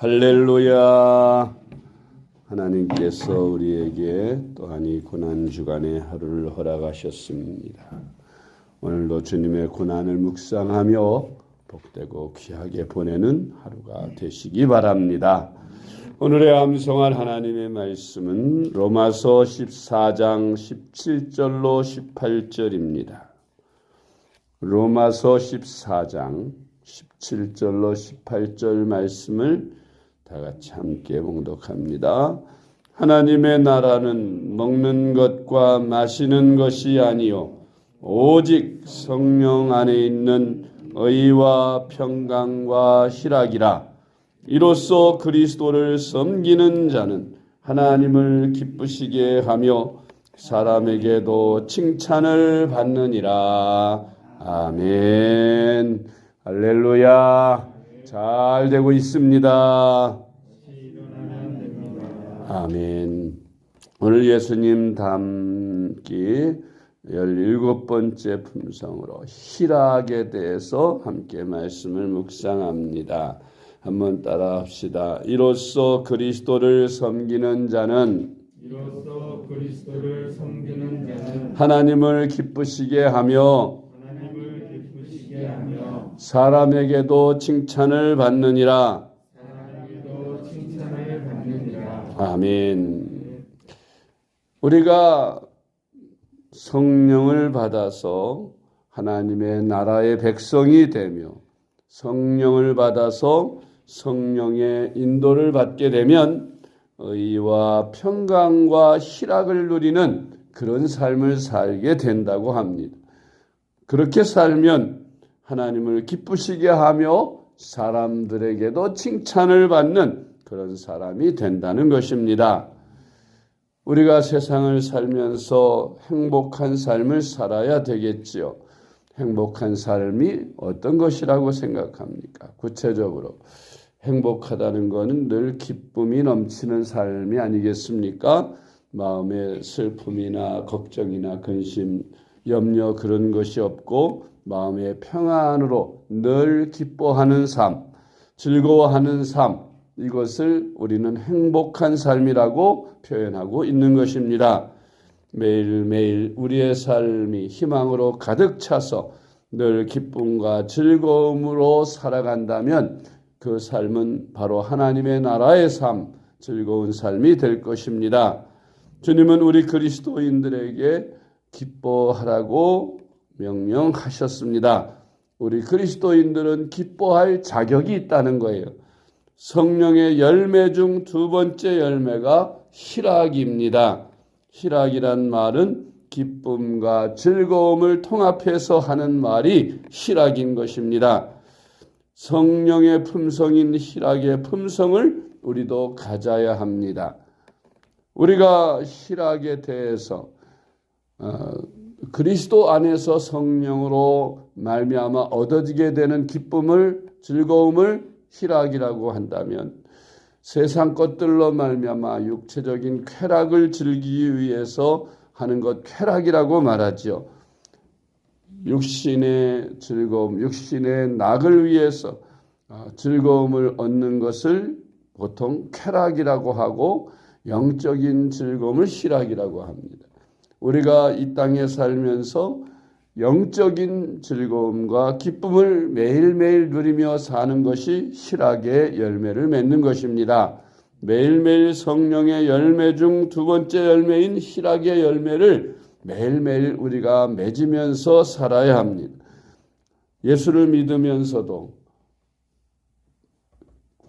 할렐루야. 하나님께서 우리에게 또한 이 고난주간의 하루를 허락하셨습니다. 오늘도 주님의 고난을 묵상하며 복되고 귀하게 보내는 하루가 되시기 바랍니다. 오늘의 암송할 하나님의 말씀은 로마서 14장 17절로 18절입니다. 로마서 14장 17절로 18절 말씀을 다 같이 함께 봉독합니다. 하나님의 나라는 먹는 것과 마시는 것이 아니요 오직 성령 안에 있는 의와 평강과 희락이라. 이로써 그리스도를 섬기는 자는 하나님을 기쁘시게 하며 사람에게도 칭찬을 받느니라. 아멘. 할렐루야. 잘 되고 있습니다. 아멘. 오늘 예수님 담기 17번째 품성으로 희락에 대해서 함께 말씀을 묵상합니다. 한번 따라 합시다. 이로써 그리스도를 섬기는 자는 하나님을 기쁘시게 하며 사람에게도 칭찬을 받느니라. 아멘. 우리가 성령을 받아서 하나님의 나라의 백성이 되며 성령을 받아서 성령의 인도를 받게 되면 의와 평강과 희락을 누리는 그런 삶을 살게 된다고 합니다. 그렇게 살면 하나님을 기쁘시게 하며 사람들에게도 칭찬을 받는 그런 사람이 된다는 것입니다. 우리가 세상을 살면서 행복한 삶을 살아야 되겠지요. 행복한 삶이 어떤 것이라고 생각합니까? 구체적으로 행복하다는 것은 늘 기쁨이 넘치는 삶이 아니겠습니까? 마음에 슬픔이나 걱정이나 근심, 염려 그런 것이 없고 마음의 평안으로 늘 기뻐하는 삶, 즐거워하는 삶, 이것을 우리는 행복한 삶이라고 표현하고 있는 것입니다. 매일매일 우리의 삶이 희망으로 가득 차서 늘 기쁨과 즐거움으로 살아간다면 그 삶은 바로 하나님의 나라의 삶, 즐거운 삶이 될 것입니다. 주님은 우리 그리스도인들에게 기뻐하라고 명령하셨습니다. 우리 그리스도인들은 기뻐할 자격이 있다는 거예요. 성령의 열매 중 두 번째 열매가 희락입니다. 희락이란 말은 기쁨과 즐거움을 통합해서 하는 말이 희락인 것입니다. 성령의 품성인 희락의 품성을 우리도 가져야 합니다. 우리가 희락에 대해서 그리스도 안에서 성령으로 말미암아 얻어지게 되는 기쁨을, 즐거움을 희락이라고 한다면 세상 것들로 말미암아 육체적인 쾌락을 즐기기 위해서 하는 것 쾌락이라고 말하죠. 육신의 즐거움, 육신의 낙을 위해서 즐거움을 얻는 것을 보통 쾌락이라고 하고 영적인 즐거움을 희락이라고 합니다. 우리가 이 땅에 살면서 영적인 즐거움과 기쁨을 매일매일 누리며 사는 것이 희락의 열매를 맺는 것입니다. 매일매일 성령의 열매 중 두 번째 열매인 희락의 열매를 매일매일 우리가 맺으면서 살아야 합니다. 예수를 믿으면서도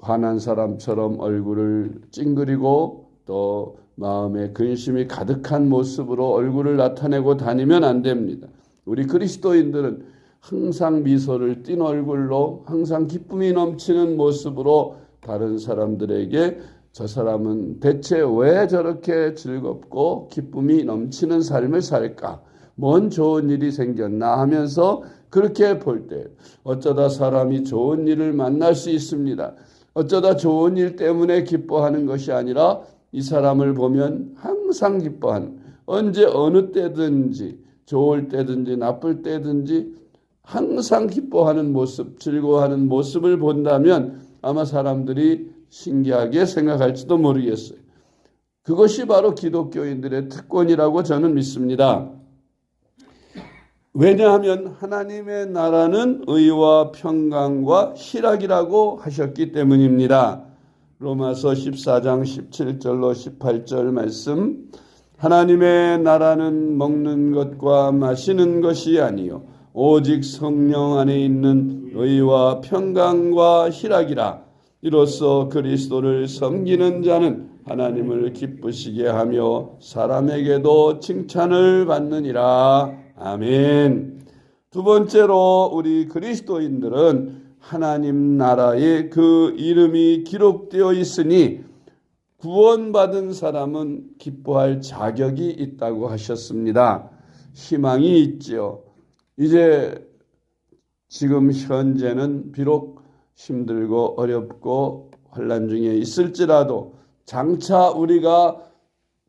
화난 사람처럼 얼굴을 찡그리고 또 마음에 근심이 가득한 모습으로 얼굴을 나타내고 다니면 안 됩니다. 우리 그리스도인들은 항상 미소를 띤 얼굴로 항상 기쁨이 넘치는 모습으로 다른 사람들에게 저 사람은 대체 왜 저렇게 즐겁고 기쁨이 넘치는 삶을 살까? 뭔 좋은 일이 생겼나 하면서 그렇게 볼 때 어쩌다 사람이 좋은 일을 만날 수 있습니다. 어쩌다 좋은 일 때문에 기뻐하는 것이 아니라 이 사람을 보면 항상 기뻐하는, 언제 어느 때든지 좋을 때든지 나쁠 때든지 항상 기뻐하는 모습, 즐거워하는 모습을 본다면 아마 사람들이 신기하게 생각할지도 모르겠어요. 그것이 바로 기독교인들의 특권이라고 저는 믿습니다. 왜냐하면 하나님의 나라는 의와 평강과 희락이라고 하셨기 때문입니다. 로마서 14장 17절로 18절 말씀, 하나님의 나라는 먹는 것과 마시는 것이 아니요 오직 성령 안에 있는 의와 평강과 희락이라. 이로써 그리스도를 섬기는 자는 하나님을 기쁘시게 하며 사람에게도 칭찬을 받느니라. 아멘. 두 번째로 우리 그리스도인들은 하나님 나라에 그 이름이 기록되어 있으니 구원받은 사람은 기뻐할 자격이 있다고 하셨습니다. 희망이 있지요. 이제 지금 현재는 비록 힘들고 어렵고 환난 중에 있을지라도 장차 우리가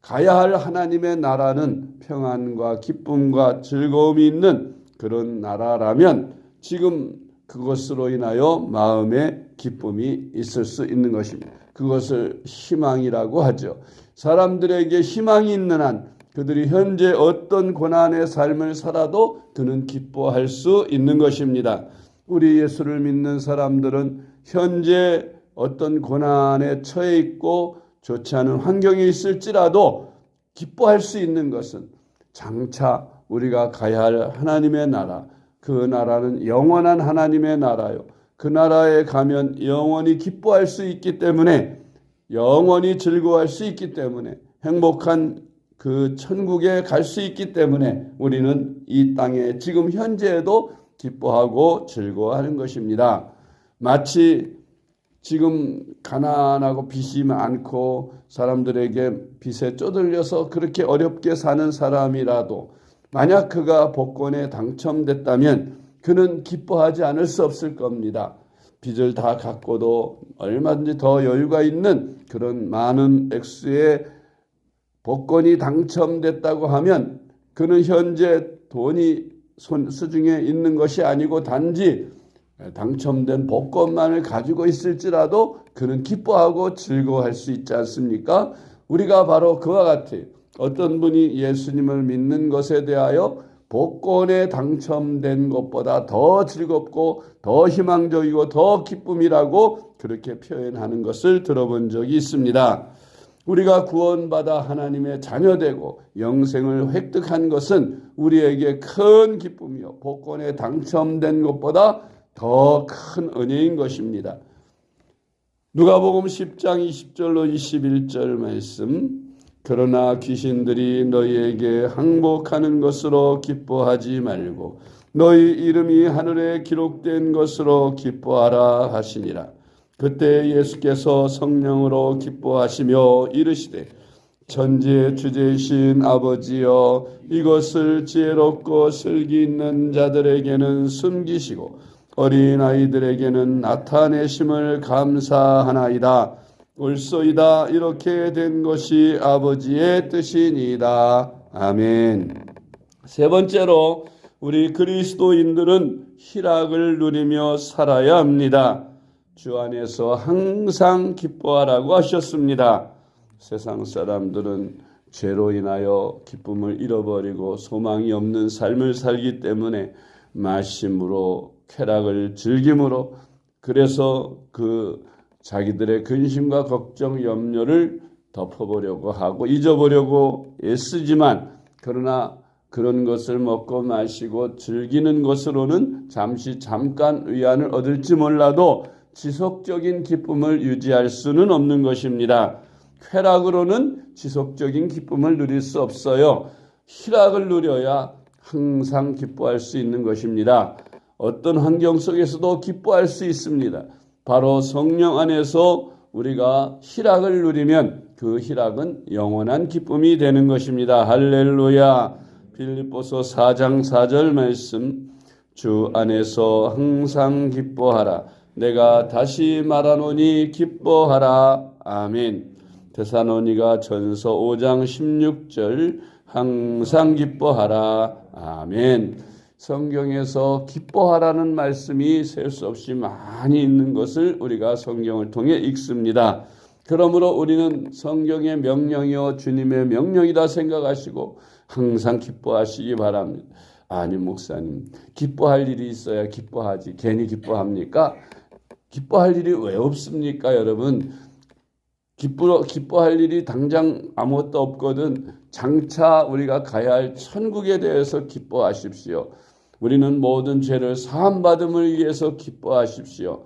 가야 할 하나님의 나라는 평안과 기쁨과 즐거움이 있는 그런 나라라면 지금 그것으로 인하여 마음에 기쁨이 있을 수 있는 것입니다. 그것을 희망이라고 하죠. 사람들에게 희망이 있는 한 그들이 현재 어떤 고난의 삶을 살아도 그는 기뻐할 수 있는 것입니다. 우리 예수를 믿는 사람들은 현재 어떤 고난에 처해 있고 좋지 않은 환경에 있을지라도 기뻐할 수 있는 것은 장차 우리가 가야 할 하나님의 나라, 그 나라는 영원한 하나님의 나라요. 그 나라에 가면 영원히 기뻐할 수 있기 때문에, 영원히 즐거워할 수 있기 때문에, 행복한 그 천국에 갈 수 있기 때문에 우리는 이 땅에 지금 현재에도 기뻐하고 즐거워하는 것입니다. 마치 지금 가난하고 빚이 많고 사람들에게 빚에 쪼들려서 그렇게 어렵게 사는 사람이라도 만약 그가 복권에 당첨됐다면 그는 기뻐하지 않을 수 없을 겁니다. 빚을 다 갚고도 얼마든지 더 여유가 있는 그런 많은 액수의 복권이 당첨됐다고 하면 그는 현재 돈이 수중에 있는 것이 아니고 단지 당첨된 복권만을 가지고 있을지라도 그는 기뻐하고 즐거워할 수 있지 않습니까? 우리가 바로 그와 같아요. 어떤 분이 예수님을 믿는 것에 대하여 복권에 당첨된 것보다 더 즐겁고 더 희망적이고 더 기쁨이라고 그렇게 표현하는 것을 들어본 적이 있습니다. 우리가 구원받아 하나님의 자녀되고 영생을 획득한 것은 우리에게 큰 기쁨이요 복권에 당첨된 것보다 더 큰 은혜인 것입니다. 누가복음 10장 20절로 21절 말씀, 그러나 귀신들이 너희에게 항복하는 것으로 기뻐하지 말고 너희 이름이 하늘에 기록된 것으로 기뻐하라 하시니라. 그때 예수께서 성령으로 기뻐하시며 이르시되 천지의 주제이신 아버지여, 이것을 지혜롭고 슬기 있는 자들에게는 숨기시고 어린아이들에게는 나타내심을 감사하나이다. 옳소이다. 이렇게 된 것이 아버지의 뜻이니이다. 아멘. 세 번째로 우리 그리스도인들은 희락을 누리며 살아야 합니다. 주 안에서 항상 기뻐하라고 하셨습니다. 세상 사람들은 죄로 인하여 기쁨을 잃어버리고 소망이 없는 삶을 살기 때문에 마심으로 쾌락을 즐김으로, 그래서 그 자기들의 근심과 걱정, 염려를 덮어보려고 하고 잊어보려고 애쓰지만, 그러나 그런 것을 먹고 마시고 즐기는 것으로는 잠깐 위안을 얻을지 몰라도 지속적인 기쁨을 유지할 수는 없는 것입니다. 쾌락으로는 지속적인 기쁨을 누릴 수 없어요. 희락을 누려야 항상 기뻐할 수 있는 것입니다. 어떤 환경 속에서도 기뻐할 수 있습니다. 바로 성령 안에서 우리가 희락을 누리면 그 희락은 영원한 기쁨이 되는 것입니다. 할렐루야. 빌립보서 4장 4절 말씀, 주 안에서 항상 기뻐하라. 내가 다시 말하노니 기뻐하라. 아멘. 데살로니가 전서 5장 16절, 항상 기뻐하라. 아멘. 성경에서 기뻐하라는 말씀이 셀 수 없이 많이 있는 것을 우리가 성경을 통해 읽습니다. 그러므로 우리는 성경의 명령이요 주님의 명령이다 생각하시고 항상 기뻐하시기 바랍니다. 아니 목사님, 기뻐할 일이 있어야 기뻐하지 괜히 기뻐합니까? 기뻐할 일이 왜 없습니까? 여러분, 기뻐할 일이 당장 아무것도 없거든 장차 우리가 가야 할 천국에 대해서 기뻐하십시오. 우리는 모든 죄를 사함받음을 위해서 기뻐하십시오.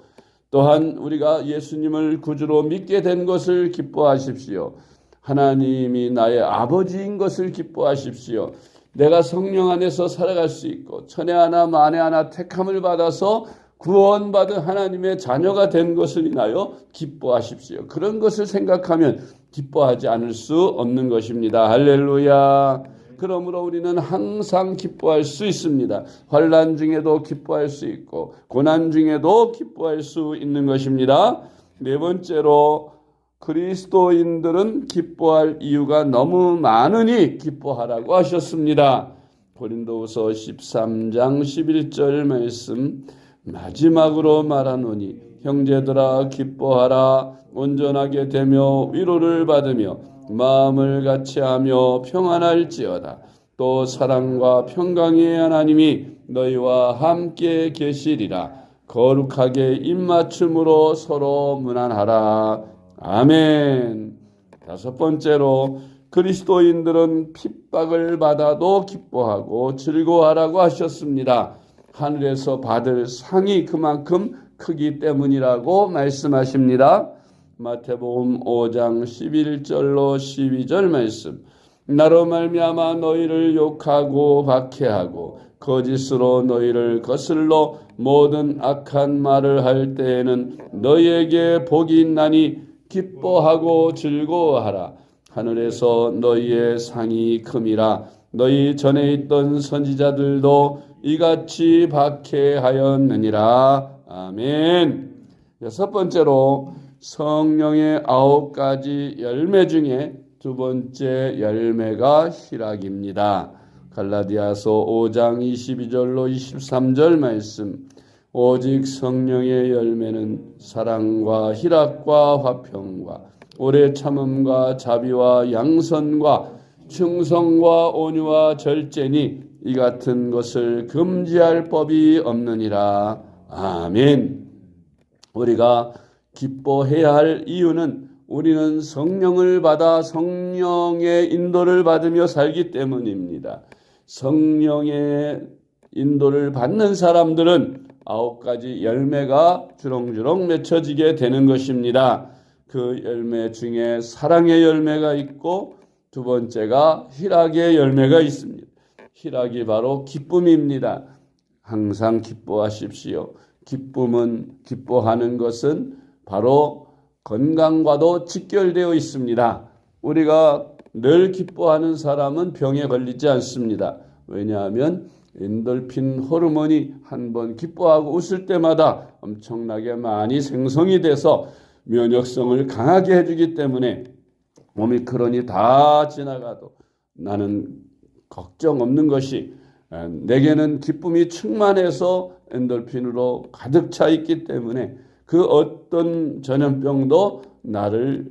또한 우리가 예수님을 구주로 믿게 된 것을 기뻐하십시오. 하나님이 나의 아버지인 것을 기뻐하십시오. 내가 성령 안에서 살아갈 수 있고 천에 하나 만에 하나 택함을 받아서 구원받은 하나님의 자녀가 된 것을 인하여 기뻐하십시오. 그런 것을 생각하면 기뻐하지 않을 수 없는 것입니다. 할렐루야. 그러므로 우리는 항상 기뻐할 수 있습니다. 환난 중에도 기뻐할 수 있고 고난 중에도 기뻐할 수 있는 것입니다. 네 번째로 그리스도인들은 기뻐할 이유가 너무 많으니 기뻐하라고 하셨습니다. 고린도후서 13장 11절 말씀 마지막으로 말하노니 형제들아 기뻐하라. 온전하게 되며 위로를 받으며 마음을 같이하며 평안할지어다. 또 사랑과 평강의 하나님이 너희와 함께 계시리라. 거룩하게 입맞춤으로 서로 문안하라. 아멘. 다섯 번째로 그리스도인들은 핍박을 받아도 기뻐하고 즐거워하라고 하셨습니다. 하늘에서 받을 상이 그만큼 크기 때문이라고 말씀하십니다. 마태복음 5장 11절로 12절 말씀. 나로 말미암아 너희를 욕하고 박해하고 거짓으로 너희를 거슬러 모든 악한 말을 할 때에는 너희에게 복이 있나니 기뻐하고 즐거워하라. 하늘에서 너희의 상이 큼이라. 너희 전에 있던 선지자들도 이같이 박해하였느니라. 아멘. 여섯 번째로 성령의 9가지 열매 중에 두 번째 열매가 희락입니다. 갈라디아서 5장 22절로 23절 말씀. 오직 성령의 열매는 사랑과 희락과 화평과 오래 참음과 자비와 양선과 충성과 온유와 절제니 이 같은 것을 금지할 법이 없느니라. 아멘. 우리가 기뻐해야 할 이유는 우리는 성령을 받아 성령의 인도를 받으며 살기 때문입니다. 성령의 인도를 받는 사람들은 9가지 열매가 주렁주렁 맺혀지게 되는 것입니다. 그 열매 중에 사랑의 열매가 있고 두 번째가 희락의 열매가 있습니다. 희락이 바로 기쁨입니다. 항상 기뻐하십시오. 기뻐하는 것은 바로 건강과도 직결되어 있습니다. 우리가 늘 기뻐하는 사람은 병에 걸리지 않습니다. 왜냐하면 엔돌핀 호르몬이 한번 기뻐하고 웃을 때마다 엄청나게 많이 생성이 돼서 면역성을 강하게 해주기 때문에 오미크론이 다 지나가도 나는 걱정 없는 것이 내게는 기쁨이 충만해서 엔돌핀으로 가득 차 있기 때문에 그 어떤 전염병도 나를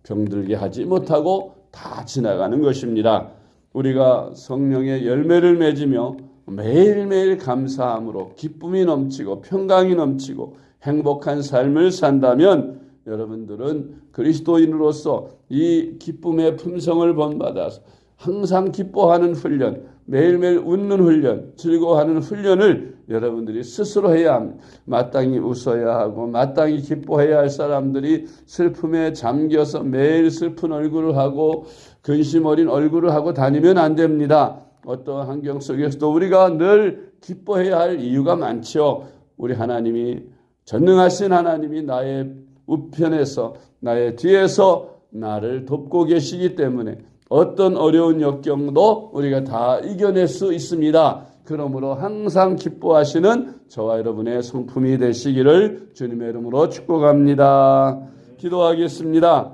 병들게 하지 못하고 다 지나가는 것입니다. 우리가 성령의 열매를 맺으며 매일매일 감사함으로 기쁨이 넘치고 평강이 넘치고 행복한 삶을 산다면 여러분들은 그리스도인으로서 이 기쁨의 품성을 본받아서 항상 기뻐하는 훈련, 매일매일 웃는 훈련, 즐거워하는 훈련을 여러분들이 스스로 해야 합니다. 마땅히 웃어야 하고 마땅히 기뻐해야 할 사람들이 슬픔에 잠겨서 매일 슬픈 얼굴을 하고 근심 어린 얼굴을 하고 다니면 안 됩니다. 어떤 환경 속에서도 우리가 늘 기뻐해야 할 이유가 많죠. 우리 하나님이 전능하신 하나님이 나의 우편에서 나의 뒤에서 나를 돕고 계시기 때문에 어떤 어려운 역경도 우리가 다 이겨낼 수 있습니다. 그러므로 항상 기뻐하시는 저와 여러분의 성품이 되시기를 주님의 이름으로 축복합니다. 기도하겠습니다.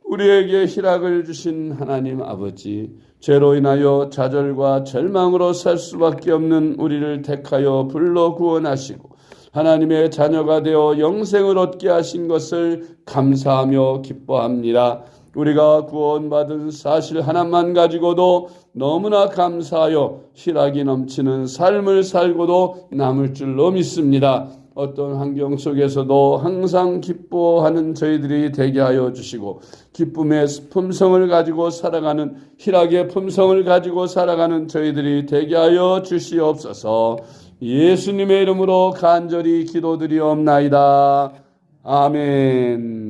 우리에게 희락을 주신 하나님 아버지, 죄로 인하여 좌절과 절망으로 살 수밖에 없는 우리를 택하여 불러 구원하시고 하나님의 자녀가 되어 영생을 얻게 하신 것을 감사하며 기뻐합니다. 우리가 구원받은 사실 하나만 가지고도 너무나 감사하여 희락이 넘치는 삶을 살고도 남을 줄로 믿습니다. 어떤 환경 속에서도 항상 기뻐하는 저희들이 되게 하여 주시고 기쁨의 품성을 가지고 살아가는 희락의 품성을 가지고 살아가는 저희들이 되게 하여 주시옵소서. 예수님의 이름으로 간절히 기도드리옵나이다. 아멘.